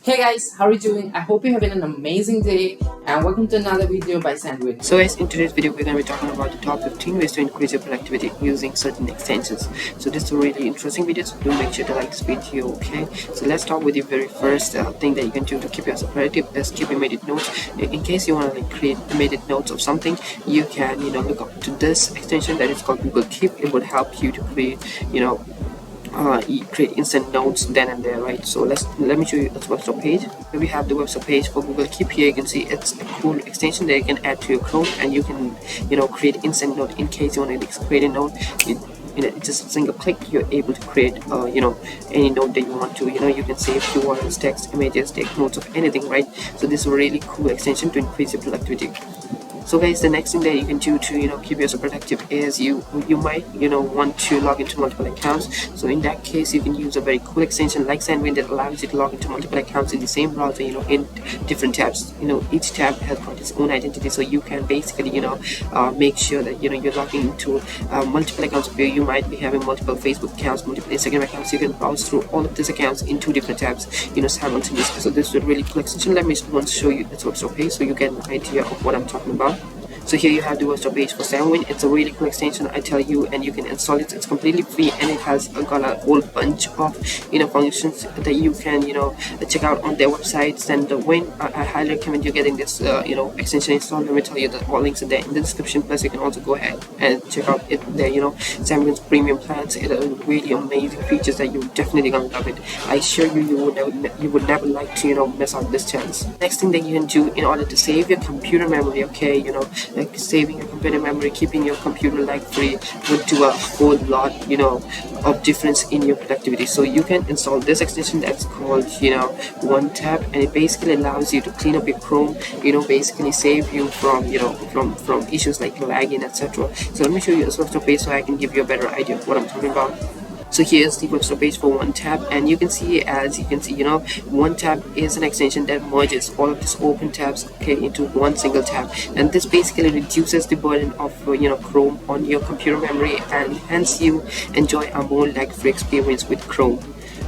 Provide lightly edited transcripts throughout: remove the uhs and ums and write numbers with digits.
Hey guys, how are you doing? I hope you're having an amazing day and welcome to another video by SendWin. So guys, in today's video we're going to be talking about the top 15 ways to increase your productivity using certain extensions. So this is a really interesting video, so do make sure to like this video, okay? So let's start with the very first thing that you can do to keep yourself productive is keep immediate notes. In case you want to create immediate notes of something, you can look up to this extension that is called Google Keep. It would help you to create create instant notes then and there, right? So let me show you its website page. Here we have the website page for Google Keep. Here you can see it's a cool extension that you can add to your Chrome, and you can create instant note. In case you want to create a note, just a single click you're able to create any note that you want to. You can save keywords, text, images, take notes of anything, right? So this is a really cool extension to increase your productivity. So guys, the next thing that you can do to keep yourself productive is you might want to log into multiple accounts. So in that case, you can use a very cool extension like SendWin that allows you to log into multiple accounts in the same browser, in different tabs. Each tab has got its own identity, so you can basically make sure that you're logging into multiple accounts. Where you might be having multiple Facebook accounts, multiple Instagram accounts. You can browse through all of these accounts in two different tabs simultaneously. So this is a really cool extension. Let me once show you its website page so you get an idea of what I'm talking about. So here you have the website page for SendWin. It's a really cool extension, I tell you, and you can install it. It's completely free, and it has got a whole bunch of functions that you can check out on their website. SendWin. I highly recommend you getting this extension installed. Let me tell you that all links are there in the description. Plus, you can also go ahead and check out it there. SendWin's premium plans. It are really amazing features that you're definitely gonna love it. I assure you, you would never like to miss out this chance. Next thing that you can do in order to save your computer memory, okay, like saving your computer memory, keeping your computer lag free would do a whole lot of difference in your productivity. So you can install this extension that's called OneTab, and it basically allows you to clean up your Chrome, basically save you from from issues like lagging, etc. So let me show you a website page so I can give you a better idea of what I'm talking about. So here's the website page for OneTab, and you can see, OneTab is an extension that merges all of these open tabs, okay, into one single tab, and this basically reduces the burden of Chrome on your computer memory, and hence you enjoy a more lag-free experience with Chrome.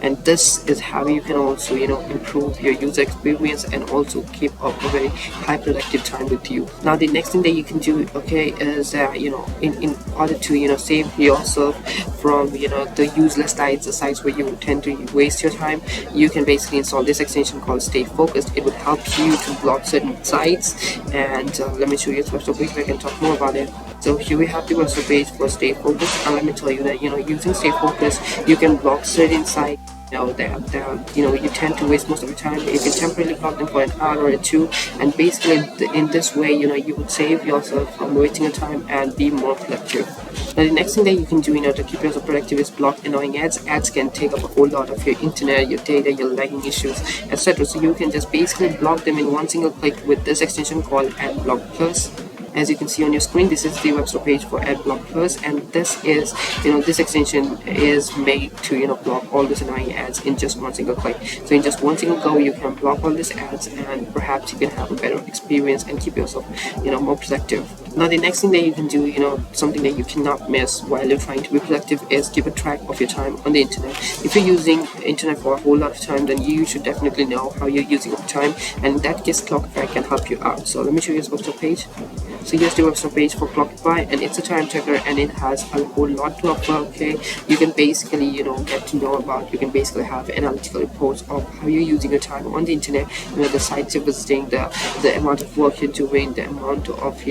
And this is how you can also improve your user experience and also keep up a very high productive time with you. Now the next thing that you can do, okay, is in order to save yourself from the useless sites, the sites where you tend to waste your time, you can basically install this extension called StayFocused. It will help you to block certain sites, and let me show you its website page. I can talk more about it. So here we have the website page for StayFocused, and let me tell you that using StayFocused you can block certain sites that you tend to waste most of your time. You can temporarily block them for an hour or two, and basically in this way you would save yourself from wasting your time and be more productive. Now the next thing that you can do to keep yourself productive is block annoying ads. Ads can take up a whole lot of your internet, your data, your lagging issues, etc. So you can just basically block them in one single click with this extension called AdBlock Plus. As you can see on your screen, this is the website page for AdBlock Plus, and this is this extension is made to block all these annoying ads in just one single click. So in just one single go you can block all these ads, and perhaps you can have a better experience and keep yourself more productive. Now the next thing that you can do, something that you cannot miss while you're trying to be productive, is keep a track of your time on the internet. If you're using internet for a whole lot of time, then you should definitely know how you're using your time, and in that case Blockify can help you out. So let me show you this website page. So here's the website page for Blockify, and it's a time tracker, and it has a whole lot to offer. Okay, you can basically get to know about. You can basically have analytical reports of how you're using your time on the internet. The sites you're visiting, the amount of work you're doing, the amount of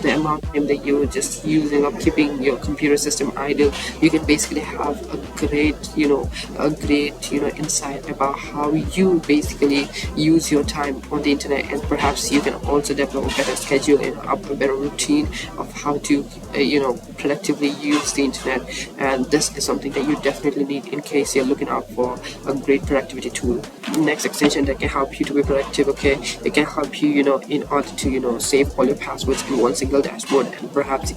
the amount of time that you're just using of keeping your computer system idle. You can basically have a great insight about how you basically use your time on the internet, and perhaps you can also develop a better schedule and a better routine of how to productively use the internet. And this is something that you definitely need in case you're looking out for a great productivity tool. Next extension that can help you to be productive, okay, it can help you in order to save all your passwords in one single dashboard, and perhaps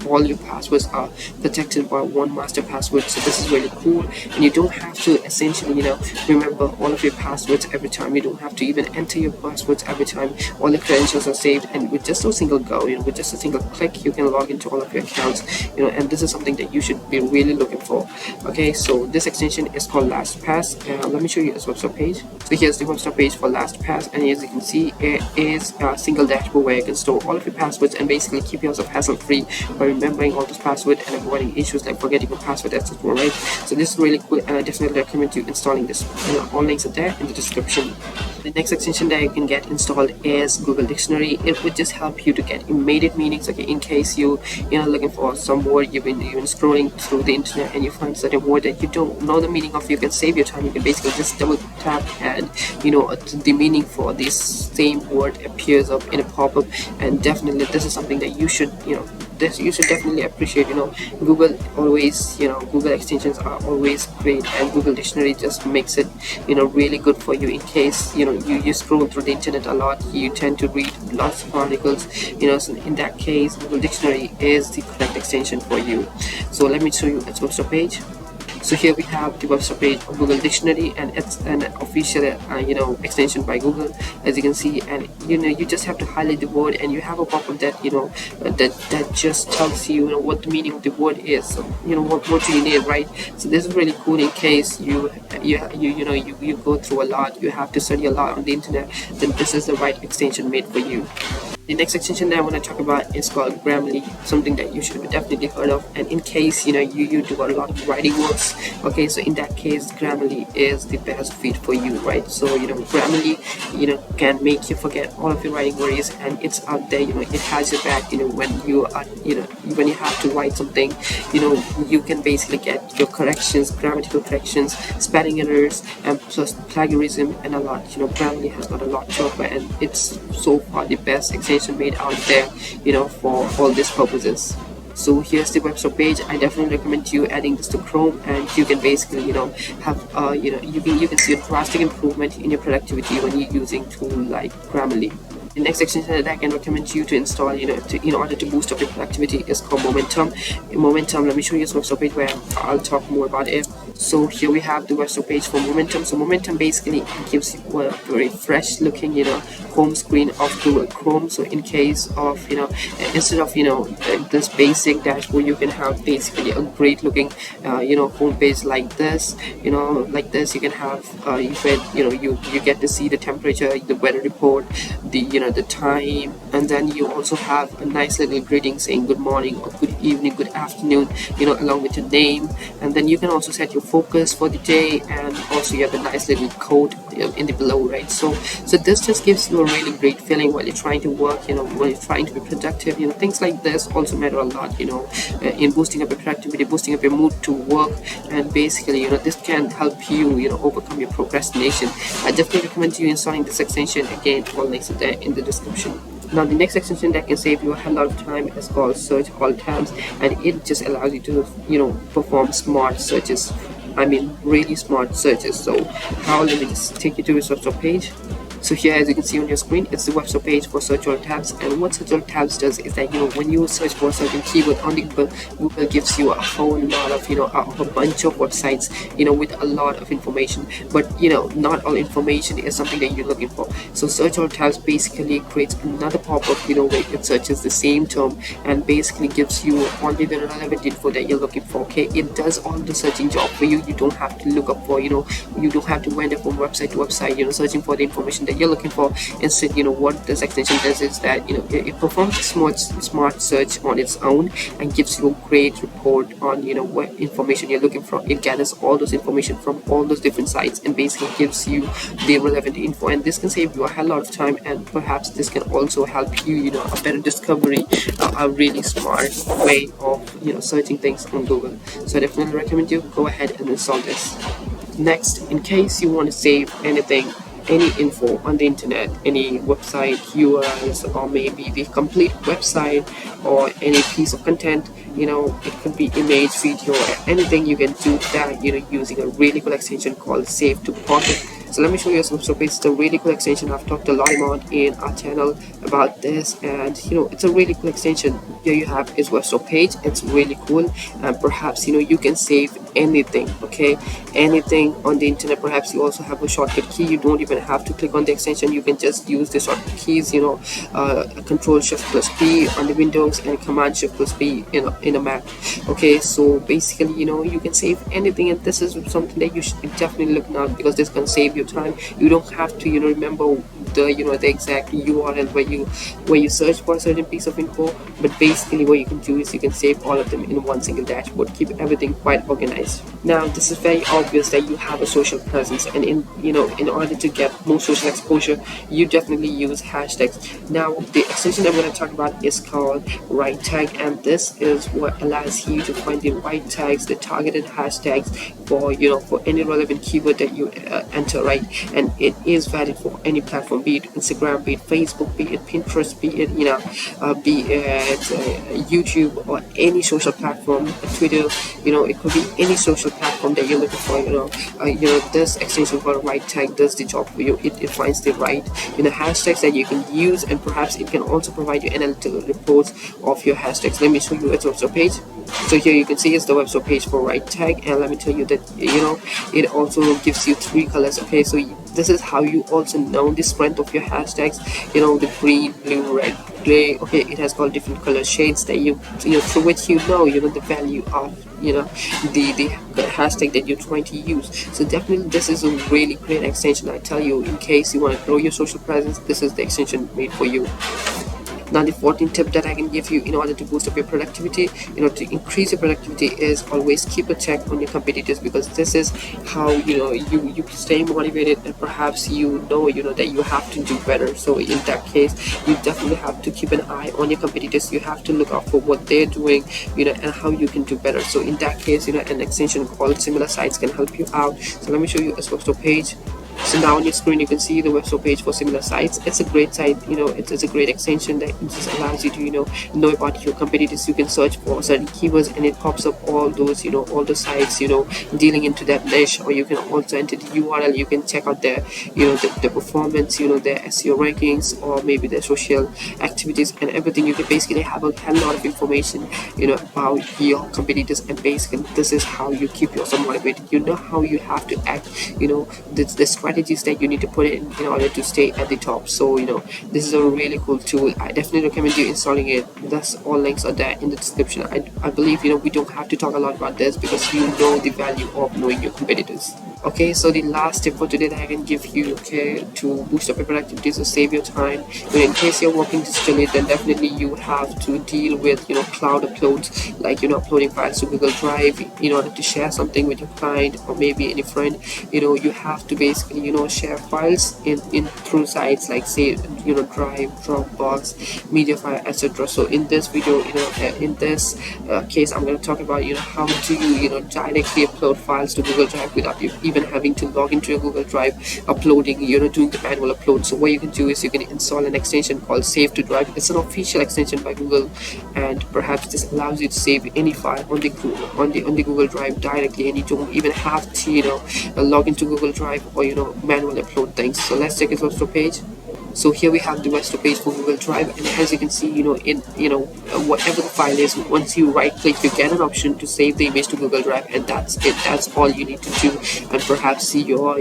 all your passwords are protected by one master password. So this is really cool, and you don't have to essentially remember all of your passwords every time. You don't have to even enter your passwords every time. All the credentials are saved, and with just a single go, with just a single click, you can log into all of your accounts. And this is something that you should be really looking for. Okay, so this extension is called LastPass. Let me show you its website page. So here's the website page for LastPass, and as you can see, it is a single dashboard where you can store all of your passwords and basically keep yourself hassle-free by remembering all those passwords and avoiding issues like forgetting your password, etc. Right? So this is really cool, and I definitely recommend you installing this. All links are there in the description. The next extension that you can get installed is Google Dictionary. It would just help you to get immediate meanings. Okay, in case you're looking for some word, you've been scrolling through the internet and you find certain word that you don't know the meaning of, you can save your time. You can basically just double tap and the meaning for this same word appears up in a pop-up. And definitely this is something that you should you should definitely appreciate. Google always, Google extensions are always great, and Google Dictionary just makes it really good for you in case you scroll through the internet a lot, you tend to read lots of articles, so in that case Google Dictionary is the correct extension for you. So let me show you its website page. So here we have the website page of Google Dictionary, and it's an official extension by Google, as you can see. And you just have to highlight the word, and you have a pop-up that that just tells you what the meaning of the word is. So what do you need, right? So this is really cool in case you go through a lot, you have to study a lot on the internet, then this is the right extension made for you. The next extension that I want to talk about is called Grammarly, something that you should have definitely heard of. And in case you do a lot of writing works, okay, so in that case Grammarly is the best fit for you, right? So Grammarly can make you forget all of your writing worries, and it's out there. It has your back. When you are when you have to write something, you can basically get your corrections, grammatical corrections, spelling errors, and plus plagiarism and a lot. Grammarly has got a lot to offer, and it's so far the best extension made out there for all these purposes. So here's the website page. I definitely recommend you adding this to Chrome, and you can basically have you can see a drastic improvement in your productivity when you're using tool like Grammarly. The next extension that I can recommend you to install, in order to boost up your productivity, is called Momentum. Let me show you this website page where I'll talk more about it. So here we have the website page for Momentum. So Momentum basically gives you a very fresh looking, home screen of Google Chrome. So in case of, instead of, this basic dashboard, you can have basically a great looking, home page like this. Like this, you can have, you get to see the temperature, the weather report, the time, and then you also have a nice little greeting saying good morning or good evening, good afternoon, along with your name. And then you can also set your focus for the day, and also you have a nice little code in the below, right? So this just gives you a really great feeling while you're trying to work, while you're trying to be productive. Things like this also matter a lot, in boosting up your productivity, boosting up your mood to work, and basically, this can help you, overcome your procrastination. I definitely recommend you installing this extension. Again, all links are there in the description. Now the next extension that can save you a hell lot of time is called Search All Tabs, and it just allows you to perform smart searches. I mean really smart searches. So how, let me just take you to your website page. So here, as you can see on your screen, it's the website page for Search All Tabs. And what Search All Tabs does is that when you search for a certain keyword on the Google gives you a whole lot of a bunch of websites with a lot of information. But not all information is something that you're looking for. So Search All Tabs basically creates another pop-up where it searches the same term and basically gives you only the relevant info that you're looking for. Okay, it does all the searching job for you. You don't have to look up for you don't have to wander from website to website searching for the information that you're looking for. Instead, what this extension does is that it performs a smart search on its own and gives you a great report on what information you're looking for. It gathers all those information from all those different sites and basically gives you the relevant info, and this can save you a hell lot of time, and perhaps this can also help you a better discovery, a really smart way of searching things on Google. So I definitely recommend you go ahead and install this. Next, in case you want to save anything, any info on the internet, any website URLs, or maybe the complete website, or any piece of content, it could be image, video, or anything, you can do that using a really cool extension called Save to Pocket. So let me show you a website page. It's a really cool extension. I've talked a lot about in our channel about this, and it's a really cool extension. Here you have its website page. It's really cool, and perhaps you can save anything, okay, anything on the internet. Perhaps you also have a shortcut key. You don't even have to click on the extension. You can just use the shortcut keys, Control Shift plus P on the Windows and Command Shift plus P in a Mac. Okay, so basically you can save anything, and this is something that you should definitely look now, because this can save your time. You don't have to remember the exact URL where you search for a certain piece of info, but basically what you can do is you can save all of them in one single dashboard, keep everything quite organized. Now this is very obvious that you have a social presence, and in order to get more social exposure, you definitely use hashtags. Now the extension I'm going to talk about is called RightTag, and this is what allows you to find the right tags, the targeted hashtags for any relevant keyword that you enter, right? And it is valid for any platform, be it Instagram, be it Facebook, be it Pinterest, be it YouTube, or any social platform, Twitter. It could be any social platform that you're looking for. This extension called RightTag does the job for you. It finds the right hashtags that you can use, and perhaps it can also provide you analytical reports of your hashtags. Let me show you its website page. So here you can see it's the website page for RightTag, and let me tell you that it also gives you 3 colors. Okay, so this is how you also know the strength of your hashtags. The green, blue, red, gray. Okay, it has got different color shades that through which the value of the hashtag that you're trying to use. So definitely this is a really great extension. I tell you, in case you want to grow your social presence, this is the extension made for you. Now the 14th tip that I can give you in order to boost up your productivity, to increase your productivity, is always keep a check on your competitors, because this is how you stay motivated, and perhaps that you have to do better. So in that case, you definitely have to keep an eye on your competitors. You have to look out for what they're doing, and how you can do better. So in that case, an extension called Similar Sites can help you out. So let me show you a website page. So now on your screen you can see the website page for Similar Sites. It's a great site, it's a great extension that just allows you to know about your competitors. You can search for certain keywords, and it pops up all those all the sites dealing into that niche. Or you can also enter the URL. You can check out their the performance, their SEO rankings, or maybe their social activities and everything. You can basically have a hell lot of information about your competitors, and basically this is how you keep yourself motivated. How you have to act, the strategies that you need to put in order to stay at the top. So this is a really cool tool. I definitely recommend you installing it. Thus all links are there in the description. I believe we don't have to talk a lot about this, because the value of knowing your competitors. Okay, so the last tip for today that I can give you, to boost up your productivity, to save your time. In case you're working digitally, then definitely you have to deal with cloud uploads, like uploading files to Google Drive in order to share something with your client or maybe any friend. You have to basically share files in through sites like, say, Drive, Dropbox, Mediafire, etc. So in this video, in this case, I'm going to talk about how to directly upload files to Google Drive without you even having to log into your Google Drive, uploading, doing the manual upload. So what you can do is you can install an extension called Save to Drive. It's an official extension by Google, and perhaps this allows you to save any file on the Google Drive directly, and you don't even have to log into Google Drive or manually upload things. So let's check its website page. So here we have the master page for Google Drive, and as you can see, in whatever the file is, once you right click, you get an option to save the image to Google Drive, and that's it. That's all you need to do, and perhaps see your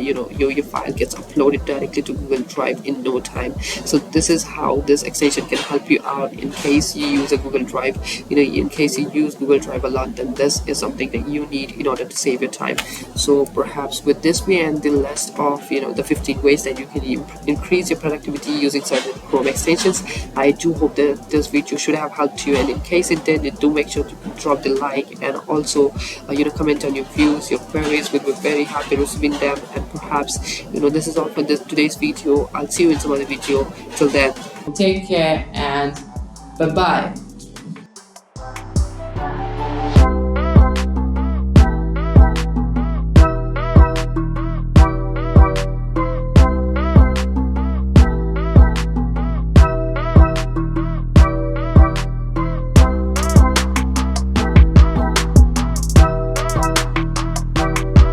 file gets uploaded directly to Google Drive in no time. So this is how this extension can help you out in case you use a Google Drive. In case you use Google Drive a lot, then this is something that you need in order to save your time. So perhaps with this we end the list of the 15 ways that you can increase your productivity using certain Chrome extensions. I do hope that this video should have helped you, and in case it did, do make sure to drop the like, and also comment on your views, your queries. We'll be very happy receiving them. And perhaps this is all for today's video. I'll see you in some other video. Till then, Take care and bye bye.